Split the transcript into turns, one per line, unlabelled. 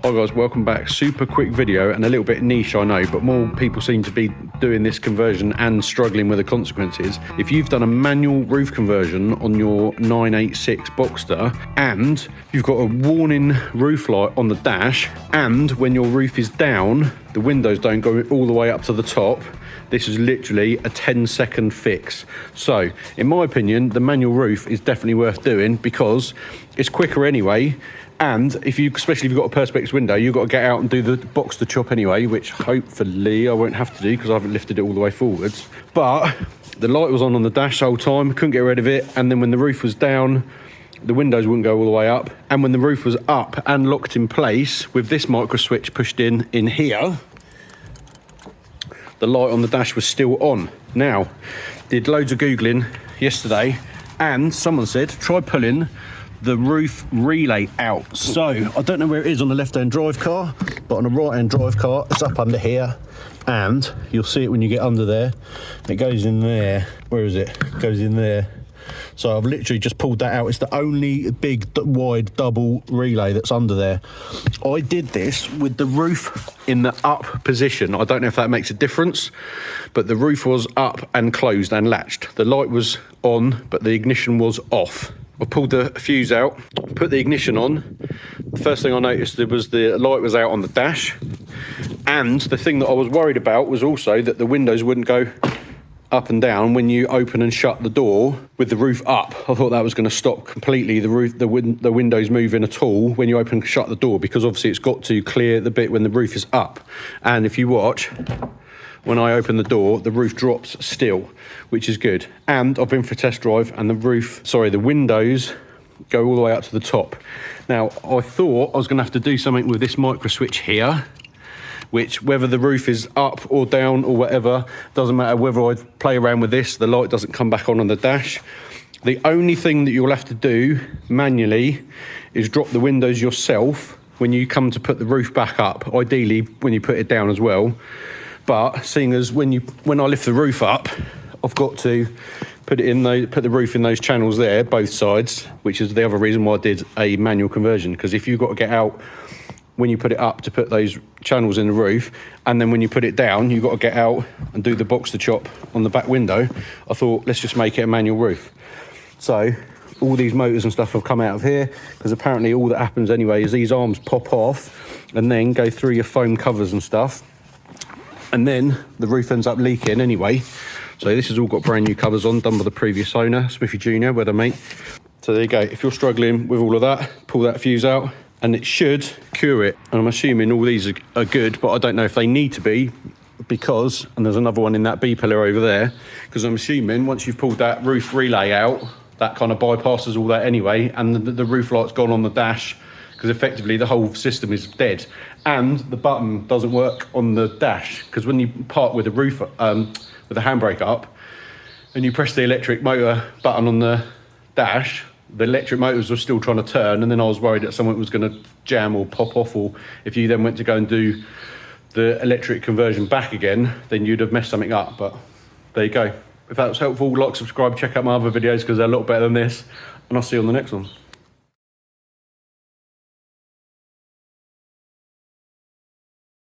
Hi guys, welcome back. Super quick video and a little bit niche, I know, but more people seem to be doing this conversion and struggling with the consequences. If you've done a manual roof conversion on your 986 Boxster and you've got a warning roof light on the dash, and when your roof is down, the windows don't go all the way up to the top, this is literally a 10-second fix. So, in my opinion, the manual roof is definitely worth doing because it's quicker anyway. And especially if you've got a perspex window, you've got to get out and do the Boxster chop anyway, which hopefully I won't have to do because I haven't lifted it all the way forwards. But the light was on the dash the whole time, couldn't get rid of it. And then when the roof was down, the windows wouldn't go all the way up. And when the roof was up and locked in place with this micro switch pushed in here, the light on the dash was still on. Now, did loads of Googling yesterday and someone said, try pulling the roof relay out. So I don't know where it is on the left-hand drive car, but on the right-hand drive car, it's up under here, and you'll see it when you get under there. It goes in there. Where is it? It goes in there. So I've literally just pulled that out. It's the only big wide double relay that's under there. I did this with the roof in the up position. I don't know if that makes a difference, but the roof was up and closed and latched. The light was on, but the ignition was off. I pulled the fuse out, put the ignition on. The first thing I noticed was the light was out on the dash. And the thing that I was worried about was also that the windows wouldn't go up and down when you open and shut the door with the roof up. I thought that was going to stop completely the windows moving at all when you open and shut the door, because obviously it's got to clear the bit when the roof is up. And if you watch, when I open the door, the roof drops still, which is good. And I've been for a test drive and the windows go all the way up to the top. Now, I thought I was gonna have to do something with this micro switch here, which whether the roof is up or down or whatever, doesn't matter whether I play around with this, the light doesn't come back on the dash. The only thing that you'll have to do manually is drop the windows yourself when you come to put the roof back up, ideally when you put it down as well. But seeing as when I lift the roof up, I've got to put the roof in those channels there, both sides, which is the other reason why I did a manual conversion. Because if you've got to get out when you put it up to put those channels in the roof, and then when you put it down, you've got to get out and do the Boxster chop on the back window, I thought, let's just make it a manual roof. So all these motors and stuff have come out of here, because apparently all that happens anyway is these arms pop off and then go through your foam covers and stuff. And then the roof ends up leaking anyway. So this has all got brand new covers on, done by the previous owner, Smithy Jr., where they mate. So there you go. If you're struggling with all of that, pull that fuse out and it should cure it. And I'm assuming all these are good, but I don't know if they need to be, because, and there's another one in that B pillar over there, because I'm assuming once you've pulled that roof relay out, that kind of bypasses all that anyway, and the roof light's gone on the dash, because effectively the whole system is dead. And the button doesn't work on the dash, because when you park with the roof, with the handbrake up, and you press the electric motor button on the dash, the electric motors were still trying to turn, and then I was worried that something was going to jam or pop off, or if you then went to go and do the electric conversion back again, then you'd have messed something up. But there you go. If that was helpful, like, subscribe, check out my other videos because they're a lot better than this, and I'll see you on the next one.